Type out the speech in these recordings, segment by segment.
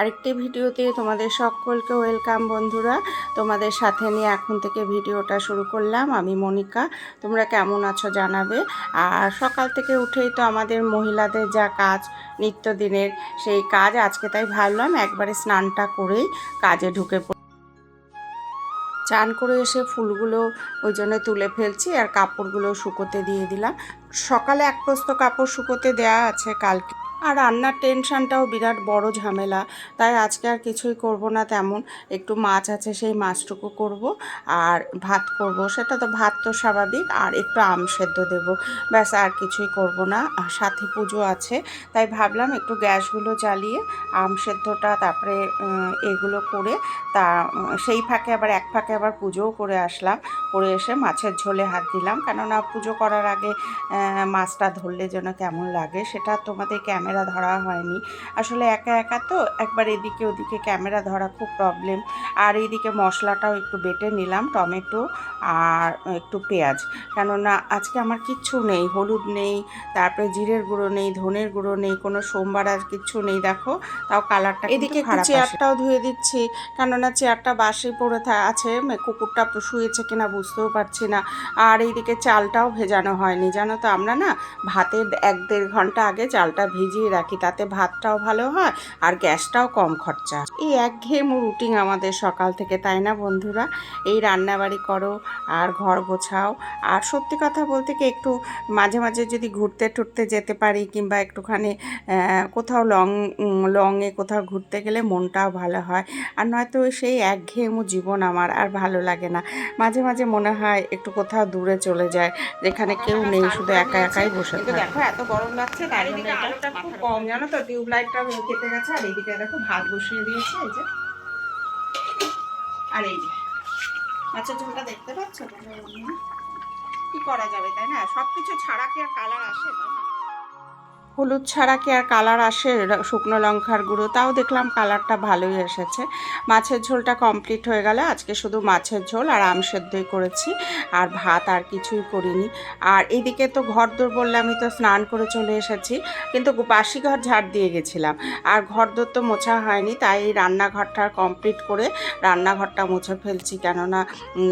আরেকটি ভিডিওতে তোমাদের সকলকে ওয়েলকাম বন্ধুরা। তোমাদের সাথে নিয়ে এখন থেকে ভিডিওটা শুরু করলাম। আমি মনিকা, তোমরা কেমন আছো জানাবে। আর সকাল থেকে উঠেই তো আমাদের মহিলাদের যা কাজ নিত্যদিনের, সেই কাজ আজকে তাই ভাবলাম একবারে স্নানটা করেই কাজে ঢুকে চান করে এসে ফুলগুলো ওই জন্য তুলে ফেলছি আর কাপড়গুলো শুকোতে দিয়ে দিলাম। সকালে এক প্রস্ত কাপড় শুকোতে দেয়া আছে কালকে। আর রান্নার টেনশনটাও বিরাট বড় ঝামেলা, তাই আজকে আর কিছুই করব না তেমন। একটু মাছ আছে, সেই মাছটুকু করব আর ভাত করব, সেটা তো ভাত তো স্বাভাবিক, আর একটু আম সেদ্ধ দেব, ব্যাস আর কিছুই করব না। আর সাথে পুজো আছে, তাই ভাবলাম একটু গ্যাসগুলো জ্বালিয়ে আম সেদ্ধটা তারপরে এগুলো করে তা সেই ফাঁকে আবার এক ফাঁকে আবার পুজোও করে আসলাম। করে এসে মাছের ঝোলে হাত দিলাম, কেননা পুজো করার আগে মাছটা ধরলে যেন কেমন লাগে, সেটা তোমাদের ক্যামেরা ধরা হয়নি। আসলে একা একা তো একবার এদিকে ওদিকে ক্যামেরা ধরা খুব প্রবলেম। আর এইদিকে মশলাটাও একটু বেটে নিলাম, টমেটো আর একটু পেঁয়াজ, কেননা আজকে আমার কিচ্ছু নেই, হলুদ নেই, তারপরে জিরের গুঁড়ো নেই, ধনের গুঁড়ো নেই, কোনো সোমবার আর কিচ্ছু নেই। দেখো তাও কালারটা এদিকে একটু চেয়ারটাও ধুয়ে দিচ্ছি, কেননা চেয়ারটা বাসি পড়ে আছে, কুকুরটা শুয়েছে কিনা বুঝতেও পারছি না। আর এইদিকে চালটাও ভেজানো হয়নি, জানো তো আমরা না ভাতের 1-1.5 ঘন্টা আগে চালটা ভিজিয়ে রাখি, তাতে ভাতটাও ভালো হয় আর গ্যাসটাও কম খরচা। এই একঘেয়েমু রুটিন আমাদের সকাল থেকে, তাই না বন্ধুরা? এই রান্নাবাড়ি করো আর ঘর গোছাও। আর সত্যি কথা বলতে কি, একটু মাঝে মাঝে যদি ঘুরতে টুরতে যেতে পারি, কিংবা একটুখানি কোথাও লংয়ে কোথাও ঘুরতে গেলে মনটাও ভালো হয়। আর নয়তো সেই একঘেয়েমু জীবন আমার আর ভালো লাগে না। মাঝে মাঝে মনে হয় একটু কোথাও দূরে চলে যায়, যেখানে কেউ নেই, শুধু একা একাই বসে থাকে। দেখো এত গরম লাগছে, তাই জন্য আলোটা খুব কম, জানো তো, টিউবলাইটটা কেটে গেছে। আর এইদিকে দেখো ভাত বসিয়ে দিয়েছে, এই যে, আর এই যে মাছের ঝোলটা দেখতে পাচ্ছ। কি করা যাবে, তাই না? সবকিছু ছাড়া কি আর কালার আসে, তাই না? হলুদ ছাড়া কি আর কালার আসে? শুকনো লঙ্কার গুঁড়ো, তাও দেখলাম কালারটা ভালোই এসেছে। মাছের ঝোলটা কমপ্লিট হয়ে গেল। আজকে শুধু মাছের ঝোল আর আম সেদ্ধই করেছি, আর ভাত আর কিছুই করিনি। আর এদিকে তো ঘরদোর বললামই তো, স্নান করে চলে এসেছি, কিন্তু বাসি ঘর ঝাড় দিয়ে গেছিলাম, আর ঘরদোর তো মোছা হয়নি, তাই রান্নাঘরটা কমপ্লিট করে রান্নাঘরটা মুছে ফেলছি, কেননা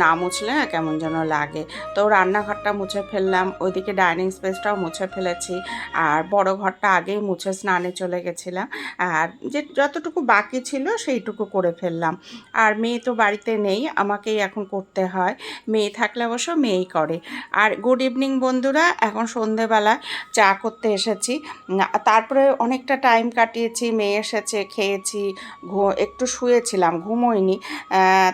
না মুছলে না কেমন যেন লাগে। তো রান্নাঘরটা মুছে ফেললাম, ওইদিকে ডাইনিং স্পেসটাও মুছে ফেলেছি, আর বড় ঘরটা আগেই মুছে স্নানে চলে গেছিলাম। আর যে যতটুকু বাকি ছিল সেইটুকু করে ফেললাম। আর মেয়ে তো বাড়িতে নেই, আমাকেই এখন করতে হয়। মেয়ে থাকলে অবশ্য মেয়েই করে। আর গুড ইভিনিং বন্ধুরা, এখন সন্ধেবেলায় চা করতে এসেছি। তারপরে অনেকটা টাইম কাটিয়েছি, মেয়ে এসেছে, খেয়েছি, একটু শুয়েছিলাম, ঘুমোইনি।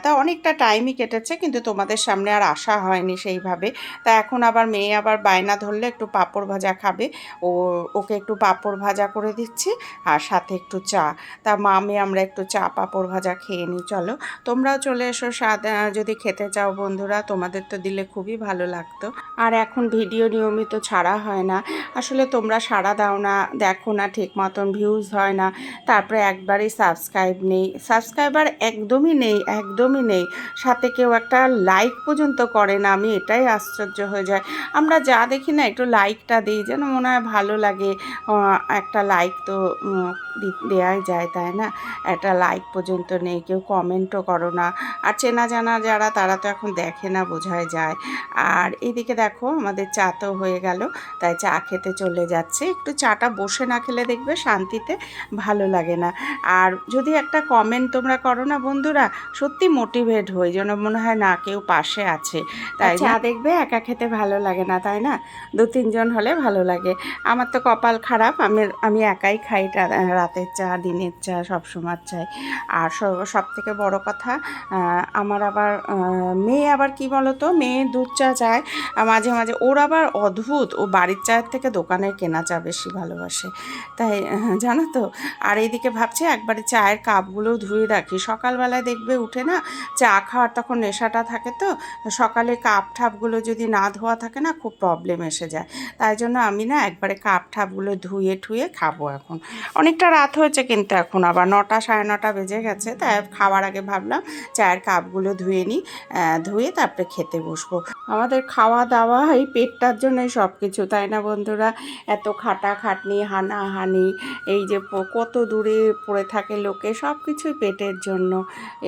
তা অনেকটা টাইমই কেটেছে, কিন্তু তোমাদের সামনে আর আসা হয়নি সেইভাবে। তা এখন আবার মেয়ে আবার বায়না ধরলে একটু পাঁপড় ভাজা খাবে, ওকে একটু পাঁপড় ভাজা করে দিচ্ছি, আর সাথে একটু চা। তা মেয়ে আমরা একটু চা পাঁপড় ভাজা খেয়ে নিই। চলো তোমরাও চলে এসো, স্বাদ যদি খেতে চাও বন্ধুরা, তোমাদের তো দিলে খুবই ভালো লাগতো। আর এখন ভিডিও নিয়মিত ছাড়া হয় না, আসলে তোমরা সাড়া দাও না, দেখো না ঠিক মতন, ভিউজ হয় না, তারপরে একবারই সাবস্ক্রাইব নেই, সাবস্ক্রাইবার একদমই নেই, একদমই নেই, সাথে কেউ একটা লাইক পর্যন্ত করে না। আমি এটাই আশ্চর্য হয়ে যায়। আমরা যা দেখি না, একটু লাইকটা দিই, যেন মনে হয় ভালো লাগে। একটা লাইক তো দেওয়াই যায়, তাই না? একটা লাইক পর্যন্ত নেই, কেউ কমেন্টও করো না। আর চেনা জানা যারা, তারা তো এখন দেখে না, বোঝাই যায়। আর এদিকে দেখো আমাদের চা তো হয়ে গেল, তাই চা খেতে চলে যাচ্ছে। একটু চাটা বসে না খেলে দেখবে শান্তিতে ভালো লাগে না। আর যদি একটা কমেন্ট তোমরা করো না বন্ধুরা, সত্যি মোটিভেট হই, যেন মনে হয় না কেউ পাশে আছে। তাই চা দেখবে একা খেতে ভালো লাগে না, তাই না? 2-3 জন হলে ভালো লাগে। আমার তো কপাল খারাপ, আমি একাই খাই রাতের চা, দিনের চা, সবসময় চাই। আর সব থেকে বড় কথা, আমার আবার মেয়ে আবার কি বলো তো, মেয়ে দুধ চা চায় মাঝে মাঝে। ওর আবার অদ্ভুত, ও বাড়ির চায়ের থেকে দোকানের কেনা চা বেশি ভালোবাসে, তাই জানো তো। আর এইদিকে ভাবছি একবারে চায়ের কাপগুলো ধুয়ে রাখি, সকালবেলায় দেখবে উঠে না চা খাওয়ার তখন নেশাটা থাকে, তো সকালে কাপ ঠাপগুলো যদি না ধোয়া থাকে না, খুব প্রবলেম এসে যায়। তাই জন্য আমি না একবারে কাপ ঠাপগুলো ধুয়ে ঠুয়ে খাবো। এখন অনেকটা রাত হয়েছে, কিন্তু এখন আবার 9টা 9:30 বেজে গেছে, তাই খাওয়ার আগে ভাবলাম চায়ের কাপগুলো ধুয়ে নিই, ধুয়ে তারপরে খেতে বসবো। আমাদের খাওয়া দাওয়া এই পেটটার জন্যই সব কিছু, তাই না বন্ধুরা? এত খাটাখাটনি হানাহানি, এই যে কত দূরে পড়ে থাকে লোকে, সব কিছুই পেটের জন্য।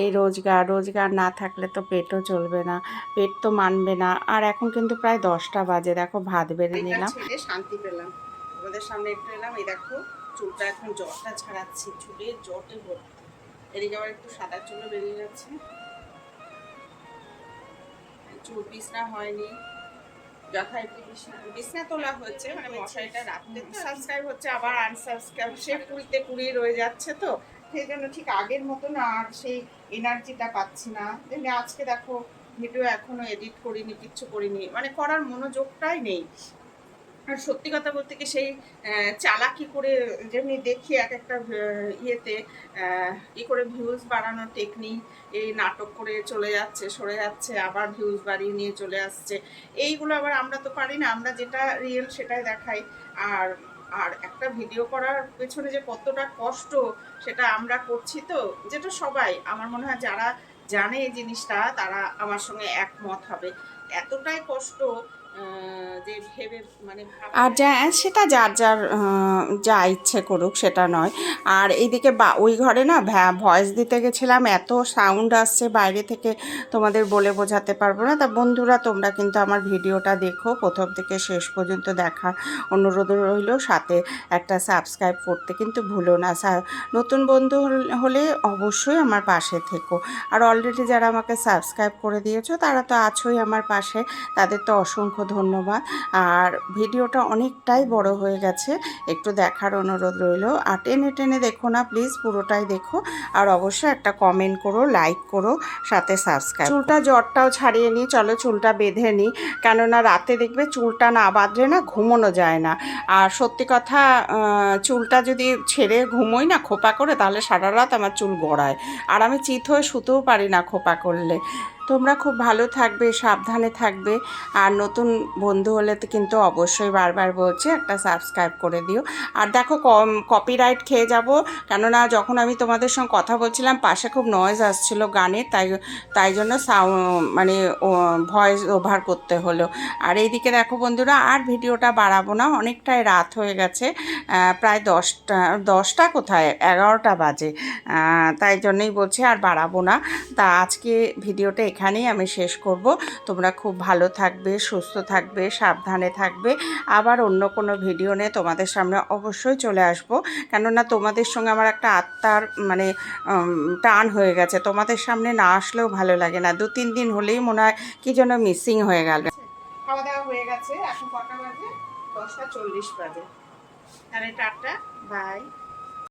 এই রোজগার না থাকলে তো পেটও চলবে না, পেট তো মানবে না। আর এখন কিন্তু প্রায় 10টা বাজে, দেখো ভাত বেড়ে নিলাম, শান্তি পেলাম। তোমাদের সামনে একটু এলাম, এই দেখো চুলটা এখন জটটা ছাড়াচ্ছি, চুলের জটে ভর্তি। এদিকে আবার একটু সাদা চুলও বেরিয়ে যাচ্ছে, চুল বিছনা হয়নি, যথারীতি বিছনা তোলা হচ্ছে, মানে মশারিটা রাখতে সাবস্ক্রাইব হচ্ছে, আবার আনসাবস্ক্রাইব, সে পুরিতে পুরিয়ে রয়ে যাচ্ছে, তো সেই জন্য ঠিক আগের মতো না আর সেই এনার্জিটা পাচ্ছি না। যেমনি আজকে দেখো ভিডিও এখনো এডিট করিনি, কিচ্ছু করিনি, মানে করার মনোযোগটাই নেই। আর সত্যি কথা বলতে কি সেই চালাকি করে যেমনি দেখি এক একটা ইয়েতে কি করে ভিউজ বাড়ানোর টেকনিক, এই নাটক করে চলে যাচ্ছে, সরে যাচ্ছে, আবার ভিউজ বাড়িয়ে নিয়ে চলে আসছে, এইগুলো আবার আমরা তো পারি না, আমরা যেটা রিয়েল সেটাই দেখাই। আর আর একটা ভিডিও করার পেছনে যে কতটা কষ্ট সেটা আমরা করছি, তো যেটা সবাই আমার মনে হয় যারা জানে এই জিনিসটা তারা আমার সঙ্গে একমত হবে, এতটাই কষ্ট যে ভেবে মানে। আর যা সেটা যার যার যা ইচ্ছে করুক সেটা নয়। আর এইদিকে ওই ঘরে না ভয়েস দিতে গেছিলাম, এত সাউন্ড আসছে বাইরে থেকে, তোমাদের বলে বোঝাতে পারবো না। তা বন্ধুরা তোমরা কিন্তু আমার ভিডিওটা দেখো, প্রথম থেকে শেষ পর্যন্ত দেখার অনুরোধ রইল, সাথে একটা সাবস্ক্রাইব করতে কিন্তু ভুলো না। নতুন বন্ধু হলে অবশ্যই আমার পাশে থেকো, আর অলরেডি যারা আমাকে সাবস্ক্রাইব করে দিয়েছো তারা তো আছোই আমার পাশে, তাদের তো অসংখ্য ধন্যবাদ। আর ভিডিওটা অনেকটাই বড় হয়ে গেছে, একটু দেখার অনুরোধ রইল, আর টেনে টেনে দেখো না প্লিজ, পুরোটাই দেখো। আর অবশ্যই একটা কমেন্ট করো, লাইক করো, সাথে সাবস্ক্রাইব। চুলটা জটটাও ছাড়িয়ে নিই, চলো চুলটা বেঁধে নিই, কেননা রাতে দেখবে চুলটা না বাঁধলে না ঘুমোনো যায় না। আর সত্যি কথা, চুলটা যদি ছেড়ে ঘুমোই না খোপা করে, তাহলে সারা রাত আমার চুল গড়ায়, আর আমি চিত হয়ে শুতেও পারি না খোপা করলে। তোমরা খুব ভালো থাকবে, সাবধানে থাকবে, আর নতুন বন্ধু হলে তো কিন্তু অবশ্যই বারবার বলছি একটা সাবস্ক্রাইব করে দিও। আর দেখো কপিরাইট খেয়ে যাব, কেননা যখন আমি তোমাদের সঙ্গে কথা বলছিলাম পাশে খুব নয়েজ আসছিল গানের, তাই জন্য মানে ভয়েস ওভার করতে হলো। আর এইদিকে দেখো বন্ধুরা, আর ভিডিওটা বাড়াবো না, অনেকটাই রাত হয়ে গেছে, প্রায় 10টা কোথায় 11টা বাজে, তাই জন্যই বলছি আর বাড়াবো না। তা আজকে ভিডিওটা এখানেই আমি শেষ করব। তোমরা খুব ভালো থাকবে, সুস্থ থাকবে, সাবধানে থাকবে। আবার অন্য কোনো ভিডিও নিয়ে তোমাদের সামনে অবশ্যই চলে আসব, কেননা তোমাদের সঙ্গে আমার একটা আত্মার মানে টান হয়ে গেছে, তোমাদের সামনে না আসলেও ভালো লাগে না, 2-3 দিন হলেই মনে হয় কি যেন মিসিং হয়ে গেল। খাওয়া দাওয়া হয়ে গেছে, এখন কটা বাজে? 10টা 40 বাজে। তাহলে টাটা, বাই।